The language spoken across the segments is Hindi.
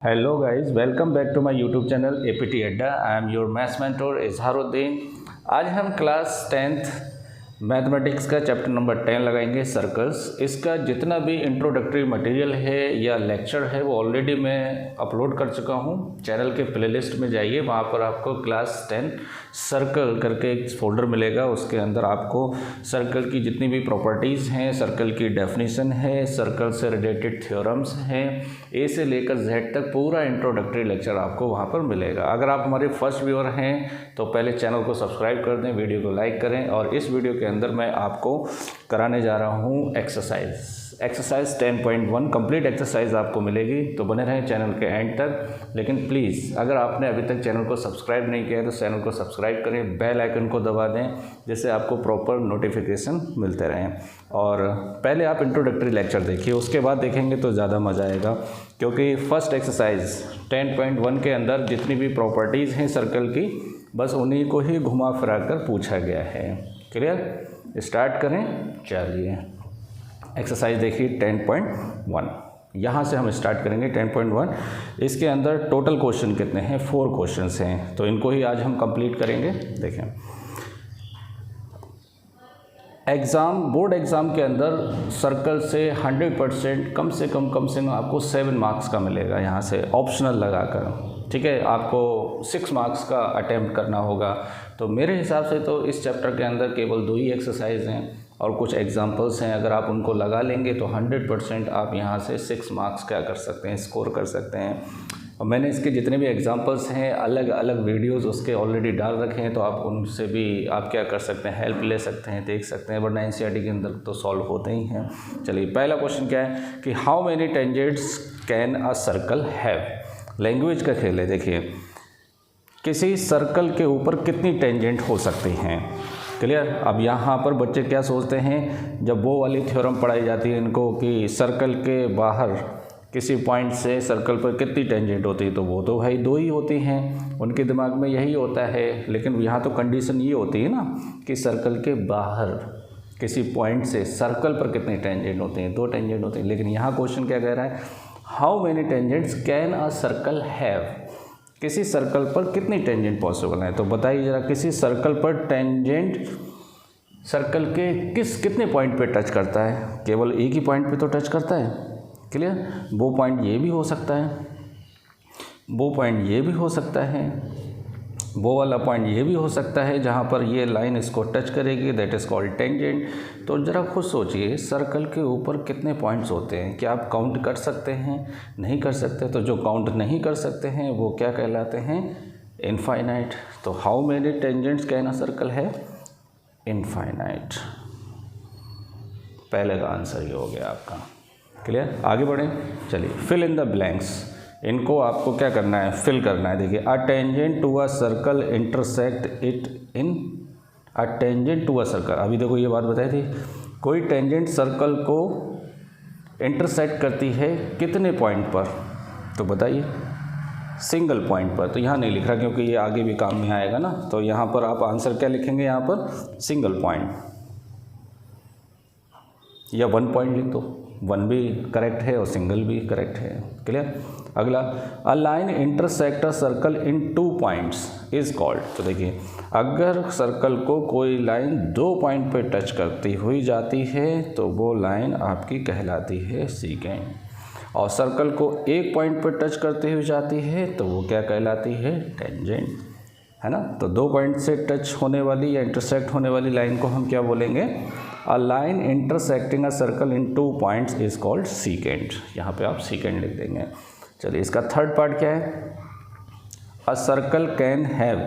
Hello guys, welcome back to my YouTube channel APT Adda. I am your maths mentor Izharuddin. आज हम क्लास 10th मैथमेटिक्स का चैप्टर नंबर 10 लगाएंगे सर्कल्स। इसका जितना भी इंट्रोडक्टरी मटेरियल है या लेक्चर है वो ऑलरेडी मैं अपलोड कर चुका हूँ। चैनल के प्लेलिस्ट में जाइए, वहाँ पर आपको क्लास 10 सर्कल करके एक फोल्डर मिलेगा। उसके अंदर आपको सर्कल की जितनी भी प्रॉपर्टीज़ हैं, सर्कल की डेफिनेशन है, सर्कल से रिलेटेड थ्योरम्स हैं, ए से लेकर जेड तक पूरा इंट्रोडक्टरी लेक्चर आपको वहाँ पर मिलेगा। अगर आप हमारे फर्स्ट व्यूअर हैं तो पहले चैनल को सब्सक्राइब कर दें, वीडियो को लाइक करें। और इस वीडियो के अंदर मैं आपको कराने जा रहा हूँ एक्सरसाइज 10.1 कंप्लीट एक्सरसाइज आपको मिलेगी, तो बने रहें चैनल के एंड तक। लेकिन प्लीज़ अगर आपने अभी तक चैनल को सब्सक्राइब नहीं किया है तो चैनल को सब्सक्राइब करें, बेल आइकन को दबा दें जिससे आपको प्रॉपर नोटिफिकेशन मिलते रहें। और पहले आप इंट्रोडक्टरी लेक्चर देखिए, उसके बाद देखेंगे तो ज़्यादा मज़ा आएगा, क्योंकि फर्स्ट एक्सरसाइज 10.1 के अंदर जितनी भी प्रॉपर्टीज़ हैं सर्कल की, बस उन्हीं को ही घुमा फिरा कर पूछा गया है। क्लियर? स्टार्ट करें, चलिए एक्सरसाइज देखिए 10.1। यहाँ से हम स्टार्ट करेंगे 10.1। इसके अंदर टोटल क्वेश्चन कितने हैं? 4 क्वेश्चंस हैं, तो इनको ही आज हम कंप्लीट करेंगे। देखें, बोर्ड एग्ज़ाम के अंदर सर्कल से 100% कम से कम आपको 7 मार्क्स का मिलेगा, यहाँ से ऑप्शनल लगाकर। ठीक है, आपको 6 मार्क्स का अटेम्प्ट करना होगा। तो मेरे हिसाब से तो इस चैप्टर के अंदर केवल 2 ही एक्सरसाइज हैं और कुछ एग्जांपल्स हैं। अगर आप उनको लगा लेंगे तो 100% आप यहाँ से 6 मार्क्स क्या कर सकते हैं, स्कोर कर सकते हैं। और मैंने इसके जितने भी एग्जांपल्स हैं अलग अलग वीडियोस उसके ऑलरेडी डाल रखे हैं, तो आप उनसे भी आप क्या कर सकते हैं, हेल्प ले सकते हैं, देख सकते हैं, वरना एनसीईआरटी के अंदर तो सॉल्व होते ही हैं। चलिए, पहला क्वेश्चन क्या है कि how many tangents can a circle have. Language का खेल है। देखिए, किसी सर्कल के ऊपर कितनी टेंजेंट हो सकती हैं। क्लियर? अब यहाँ पर बच्चे क्या सोचते हैं, जब वो वाली थ्योरम पढ़ाई जाती है इनको कि सर्कल के बाहर किसी पॉइंट से सर्कल पर कितनी टेंजेंट होती है, तो वो तो भाई 2 ही होती हैं, उनके दिमाग में यही होता है। लेकिन यहाँ तो कंडीशन ये होती है ना कि सर्कल के बाहर किसी पॉइंट से सर्कल पर कितनी टेंजेंट होती हैं, 2 टेंजेंट होती हैं। लेकिन यहाँ क्वेश्चन क्या कह रहा है, how many tangents can a circle have. किसी सर्कल पर कितनी टेंजेंट पॉसिबल है, तो बताइए ज़रा, किसी सर्कल पर टेंजेंट सर्कल के कितने पॉइंट पे टच करता है? केवल एक ही पॉइंट पे तो टच करता है। क्लियर? वो पॉइंट ये भी हो सकता है, वो पॉइंट ये भी हो सकता है, वो वाला पॉइंट ये भी हो सकता है जहाँ पर ये लाइन इसको टच करेगी, दैट इज़ कॉल्ड टेंजेंट। तो ज़रा खुद सोचिए, सर्कल के ऊपर कितने पॉइंट्स होते हैं? क्या आप काउंट कर सकते हैं? नहीं कर सकते। तो जो काउंट नहीं कर सकते हैं वो क्या कहलाते हैं? इनफाइनाइट। तो how many tangents can a circle है? इनफाइनाइट। पहले का आंसर ये हो गया आपका। क्लियर? आगे बढ़ें, चलिए, फिल इन द ब्लैंक्स। इनको आपको क्या करना है, फिल करना है। देखिए, a tangent to a circle intersect it in a tangent to a circle. अभी देखो ये बात बताई थी, कोई टेंजेंट सर्कल को इंटरसेक्ट करती है कितने पॉइंट पर, तो बताइए, सिंगल पॉइंट पर। तो यहाँ नहीं लिख रहा क्योंकि ये आगे भी काम में आएगा ना, तो यहाँ पर आप आंसर क्या लिखेंगे, यहाँ पर सिंगल पॉइंट या 1 पॉइंट लिख दो। 1 भी करेक्ट है और सिंगल भी करेक्ट है। क्लियर? अगला, a line intersect a circle in 2 points is called. तो देखिए, अगर सर्कल को कोई लाइन 2 पॉइंट पे टच करती हुई जाती है तो वो लाइन आपकी कहलाती है सीकेंड, और सर्कल को 1 पॉइंट पर टच करती हुई जाती है तो वो क्या कहलाती है? टेंजेंट, है ना। तो 2 पॉइंट से टच होने वाली या इंटरसेक्ट होने वाली लाइन को हम क्या बोलेंगे? A line intersecting a circle in 2 points is called सीकेंड। यहाँ पे आप सीकेंड लिख देंगे। चलिए, इसका थर्ड पार्ट क्या है? अ सर्कल कैन हैव,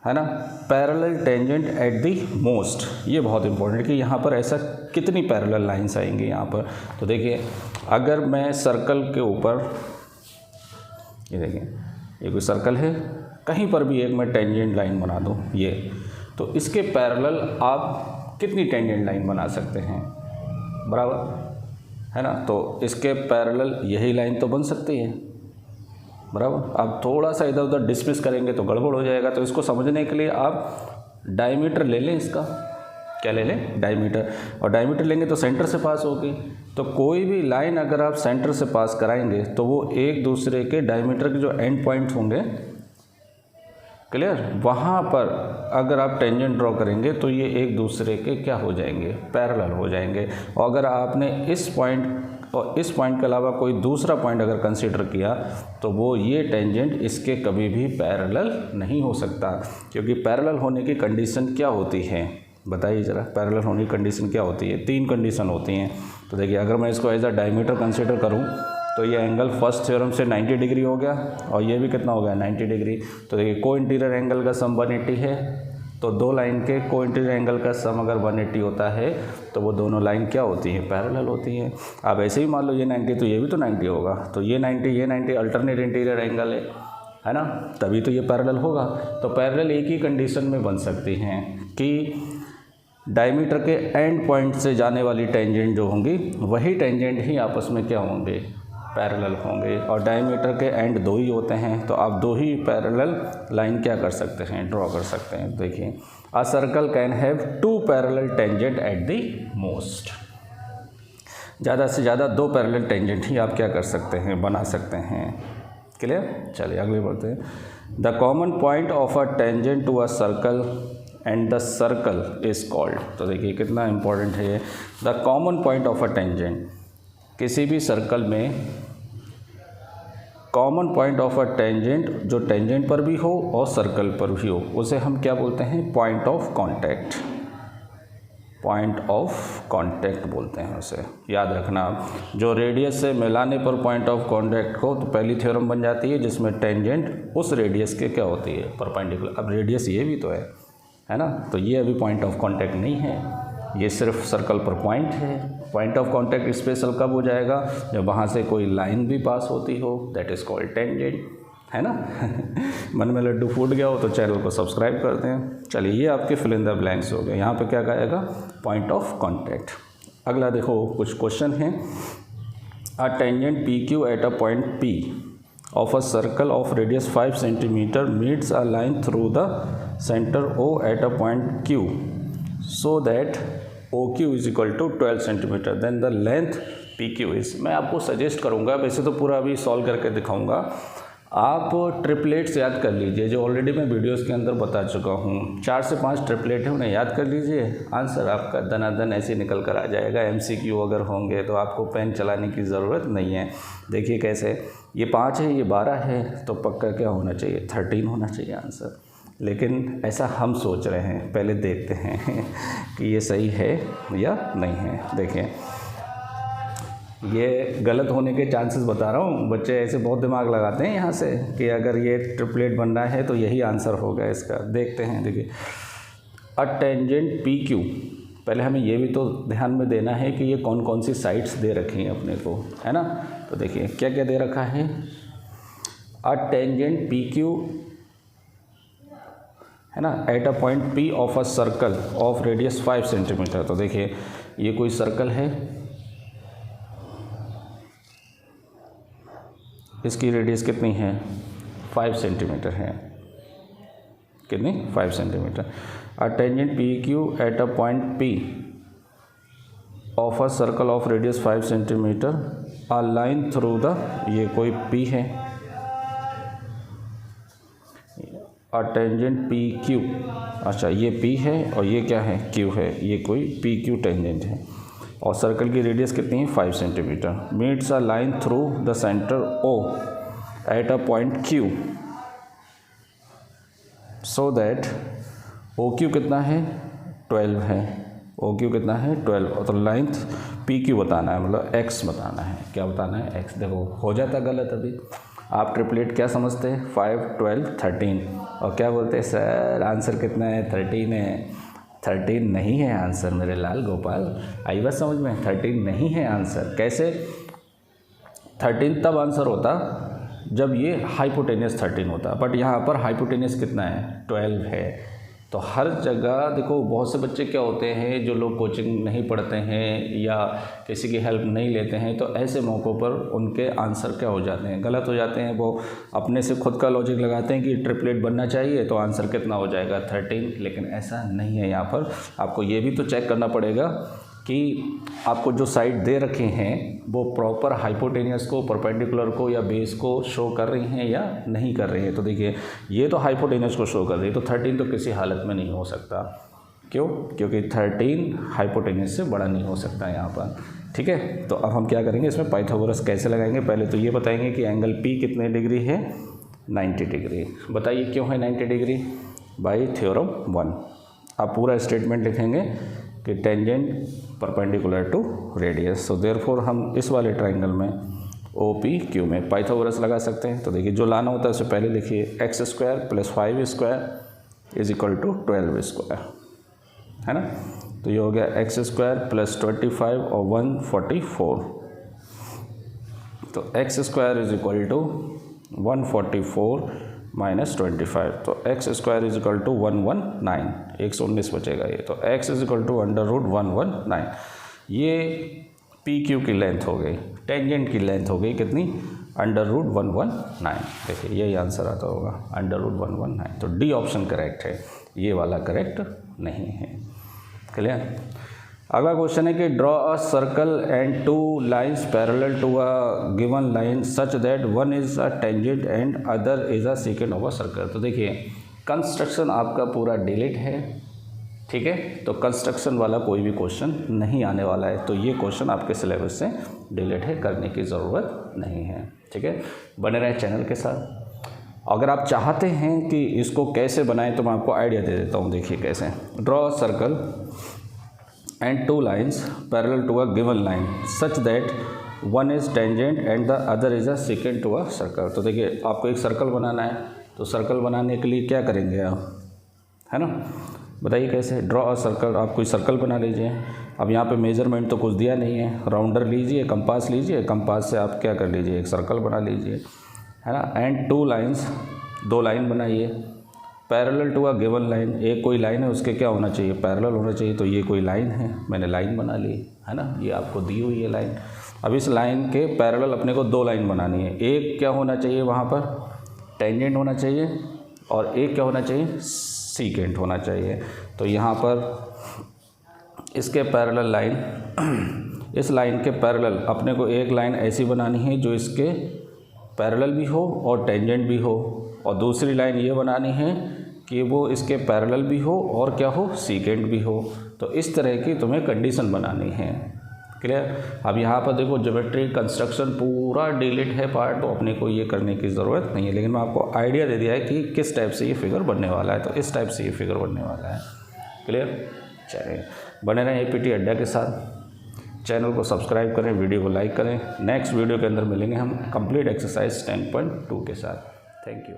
है ना, parallel tangent at the most. ये बहुत इंपॉर्टेंट है कि यहाँ पर ऐसा कितनी पैरेलल लाइन्स आएंगी यहाँ पर। तो देखिए, अगर मैं सर्कल के ऊपर, ये देखिए, ये कोई सर्कल है, कहीं पर भी एक मैं टेंजेंट लाइन बना दूँ ये, तो इसके पैरेलल आप कितनी टेंजेंट लाइन बना सकते हैं? बराबर, है ना। तो इसके पैरेलल यही लाइन तो बन सकती है, बराबर। अब थोड़ा सा इधर उधर डिस्मिस करेंगे तो गड़बड़ हो जाएगा। तो इसको समझने के लिए आप डायमीटर ले लें इसका, क्या ले लें, डायमीटर, और डायमीटर लेंगे तो सेंटर से पास होगी। तो कोई भी लाइन अगर आप सेंटर से पास कराएंगे तो वो एक दूसरे के डायमीटर के जो एंड पॉइंट होंगे, क्लियर, वहाँ पर अगर आप टेंजेंट ड्रॉ करेंगे तो ये एक दूसरे के क्या हो जाएंगे, पैरेलल हो जाएंगे। और अगर आपने इस पॉइंट और इस पॉइंट के अलावा कोई दूसरा पॉइंट अगर कंसीडर किया तो वो ये टेंजेंट इसके कभी भी पैरेलल नहीं हो सकता, क्योंकि पैरेलल होने की कंडीशन क्या होती है, बताइए ज़रा। पैरेलल होने की कंडीशन क्या होती है, 3 कंडीशन होती हैं। तो देखिए, अगर मैं इसको एज अ डायमीटर कंसीडर करूँ तो ये एंगल फर्स्ट थ्योरम से 90 डिग्री हो गया, और ये भी कितना हो गया, 90 डिग्री। तो देखिए, को इंटीरियर एंगल का सम 180 है, तो दो लाइन के को इंटीरियर एंगल का सम अगर 180 होता है तो वो दोनों लाइन क्या होती हैं, पैरेलल होती हैं। अब ऐसे ही मान लो ये 90 तो ये भी तो 90 होगा, तो ये 90 अल्टरनेट इंटीरियर एंगल है ना, तभी तो ये पैरेलल होगा। तो पैरेलल एक ही कंडीशन में बन सकती हैं कि डायमीटर के एंड पॉइंट से जाने वाली टेंजेंट जो होंगी वही टेंजेंट ही आपस में क्या होंगे, पैरेलल होंगे। और डायमीटर के एंड 2 ही होते हैं, तो आप 2 ही पैरेलल लाइन क्या कर सकते हैं, ड्रॉ कर सकते हैं। देखिए, a circle can have 2 parallel tangent at the most, ज़्यादा से ज़्यादा 2 पैरेलल टेंजेंट ही आप क्या कर सकते हैं, बना सकते हैं। क्लियर, चलिए आगे बढ़ते हैं। The common point of a tangent to a circle and the circle is called. तो देखिए कितना इंपॉर्टेंट है ये, the common point of a tangent. किसी भी सर्कल में common point of a tangent जो टेंजेंट पर भी हो और सर्कल पर भी हो, उसे हम क्या बोलते हैं, point of contact. Point of contact बोलते हैं उसे, याद रखना। जो रेडियस से मिलाने पर पॉइंट ऑफ कांटेक्ट हो तो पहली थ्योरम बन जाती है जिसमें टेंजेंट उस रेडियस के क्या होती है, परपेंडिकुलर। अब रेडियस ये भी तो है ना, तो ये अभी पॉइंट ऑफ कांटेक्ट नहीं है, ये सिर्फ सर्कल पर पॉइंट है। पॉइंट ऑफ कांटेक्ट स्पेशल कब हो जाएगा, जब वहाँ से कोई लाइन भी पास होती हो, दैट इज़ कॉल्ड टेंजेंट, है ना। मन में लड्डू फूट गया हो तो चैनल को सब्सक्राइब कर दें। चलिए, ये आपके फिल इन द ब्लैंक्स हो गए। यहाँ पे क्या कहेगा, पॉइंट ऑफ कांटेक्ट। अगला देखो, कुछ क्वेश्चन हैं। A tangent P Q at a point P of a circle of radius 5 cm meets a line through the center O at a point Q so that OQ is equal to 12 cm, then the length PQ is। मैं आपको सजेस्ट करूँगा, वैसे तो पूरा अभी सॉल्व करके दिखाऊंगा, आप ट्रिपलेट्स याद कर लीजिए जो ऑलरेडी मैं वीडियोस के अंदर बता चुका हूँ। 4 से 5 ट्रिपलेट है, उन्हें याद कर लीजिए, आंसर आपका दनादन ऐसे निकल कर आ जाएगा। MCQ अगर होंगे तो आपको पेन चलाने की ज़रूरत नहीं है। देखिए कैसे, ये 5 है, ये 12 है, तो पक्का क्या होना चाहिए, 13 होना चाहिए आंसर। लेकिन ऐसा हम सोच रहे हैं, पहले देखते हैं कि ये सही है या नहीं है। देखिए, ये गलत होने के चांसेस बता रहा हूँ, बच्चे ऐसे बहुत दिमाग लगाते हैं यहाँ से कि अगर ये ट्रिपलेट बन रहा है तो यही आंसर होगा इसका। देखते हैं, देखिए, अ टेंजेंट पी क्यू, पहले हमें ये भी तो ध्यान में देना है कि ये कौन कौन सी साइड्स दे रखी हैं अपने को, है ना। तो देखिए क्या क्या दे रखा है, अ टेंजेंट पी क्यू, है ना, at a point P of a circle of radius 5 centimetre. तो देखिए ये कोई सर्कल है, इसकी रेडियस कितनी है, 5 सेंटीमीटर है, कितनी, 5 centimetre. A tangent P Q at a point P of a circle of radius 5 centimetre, a line through the, ये कोई पी है, अ टेंजेंट पी क्यू, अच्छा ये पी है और ये क्या है, क्यू है, ये कोई पी क्यू टेंजेंट है, और सर्कल की रेडियस कितनी है, 5 centimetre. Meets a line through the centre O at a point Q so that OQ कितना है, 12 है, OQ कितना है, 12। तो लेंथ PQ बताना है, मतलब X बताना है, क्या बताना है, X। देखो हो जाता गलत, अभी आप ट्रिपलेट क्या समझते हैं, 5, 12, 13, और क्या बोलते हैं, सर आंसर कितना है, 13 है। 13 नहीं है आंसर मेरे लाल गोपाल, आई बात समझ में, 13 नहीं है आंसर। कैसे, 13 तब आंसर होता जब ये हाइपोटेनियस 13 होता, बट यहाँ पर हाइपोटेनियस कितना है, 12 है। तो हर जगह देखो, बहुत से बच्चे क्या होते हैं जो लोग कोचिंग नहीं पढ़ते हैं या किसी की हेल्प नहीं लेते हैं, तो ऐसे मौक़ों पर उनके आंसर क्या हो जाते हैं, गलत हो जाते हैं। वो अपने से खुद का लॉजिक लगाते हैं कि ट्रिपलेट बनना चाहिए तो आंसर कितना हो जाएगा 13, लेकिन ऐसा नहीं है। यहाँ पर आपको ये भी तो चेक करना पड़ेगा कि आपको जो साइड दे रखे हैं वो प्रॉपर हाइपोटेनियस को, परपेंडिकुलर को या बेस को शो कर रही हैं या नहीं कर रही हैं। तो देखिए, ये तो हाइपोटेनियस को शो कर रही है, तो 13 तो किसी हालत में नहीं हो सकता। क्यों? क्योंकि 13 हाइपोटेनियस से बड़ा नहीं हो सकता यहाँ पर। ठीक है, तो अब हम क्या करेंगे, इसमें पाइथागोरस कैसे लगाएंगे। पहले तो ये बताएंगे कि एंगल P कितने डिग्री है, 90 डिग्री। बताइए क्यों है 90 डिग्री, बाई थ्योरम 1। आप पूरा स्टेटमेंट लिखेंगे कि tangent perpendicular to radius. So therefore हम इस वाले ट्राइंगल में OPQ में पाइथागोरस लगा सकते हैं। तो देखिए, जो लाना होता है उससे पहले लिखिए x² + 5² इज इक्वल टू 12², है ना। तो ये हो गया x² + 25 और 144। तो x² इज इक्वल टू 144 - 25, तो x² इज इक्वल टू 119, 119 बचेगा ये। तो x इज इक्वल टू √119। ये PQ की लेंथ हो गई, टेंजेंट की लेंथ हो गई कितनी, √119। देखिए, यही आंसर आता होगा, √119। तो डी ऑप्शन करेक्ट है, ये वाला करेक्ट नहीं है। क्लियर। अगला क्वेश्चन है कि draw a circle and 2 lines parallel to a given line such that one is a tangent and other is a secant of a circle. तो देखिए, कंस्ट्रक्शन आपका पूरा डिलीट है, ठीक है। तो कंस्ट्रक्शन वाला कोई भी क्वेश्चन नहीं आने वाला है, तो ये क्वेश्चन आपके सिलेबस से डिलीट है, करने की ज़रूरत नहीं है। ठीक है, बने रहे चैनल के साथ। अगर आप चाहते हैं कि इसको कैसे बनाएं तो मैं आपको आइडिया दे देता हूँ। देखिए कैसे, draw a circle and 2 lines parallel to a given line such that one is tangent and the other is a secant to a circle। तो देखिए, आपको एक सर्कल बनाना है, तो सर्कल बनाने के लिए क्या करेंगे आप, है ना। बताइए कैसे, ड्रॉ अ सर्कल। आप कोई सर्कल बना लीजिए। अब यहाँ पे मेजरमेंट तो कुछ दिया नहीं है, राउंडर लीजिए, कंपास लीजिए, कंपास से आप क्या कर लीजिए, एक सर्कल बना लीजिए, है ना। एंड 2 लाइन्स, 2 लाइन बनाइए parallel to a given line. एक कोई लाइन है, उसके क्या होना चाहिए, पैरेलल होना चाहिए। तो ये कोई लाइन है, मैंने लाइन बना ली, है ना, ये आपको दी हुई है लाइन। अब इस लाइन के पैरेलल अपने को 2 लाइन बनानी है। एक क्या होना चाहिए वहाँ पर, टेंजेंट होना चाहिए, और एक क्या होना चाहिए, सीकेंट होना चाहिए। तो यहाँ पर इसके पैरेलल लाइन, इस लाइन के पैरेलल अपने को एक लाइन ऐसी बनानी है जो इसके पैरेलल भी हो और टेंजेंट भी हो, और दूसरी लाइन ये बनानी है कि वो इसके पैरेलल भी हो और क्या हो, सीकेंट भी हो। तो इस तरह की तुम्हें कंडीशन बनानी है। क्लियर। अब यहाँ पर देखो, ज्योमेट्री कंस्ट्रक्शन पूरा डिलीट है पार्ट, तो अपने को ये करने की ज़रूरत नहीं है, लेकिन मैं आपको आइडिया दे दिया है कि किस टाइप से ये फिगर बनने वाला है। तो इस टाइप से ये फिगर बनने वाला है। क्लियर। चलिए, बने रहें APT अड्डा के साथ। चैनल को सब्सक्राइब करें, वीडियो को लाइक करें। नेक्स्ट वीडियो के अंदर मिलेंगे हम कंप्लीट एक्सरसाइज 10.2 के साथ। Thank you.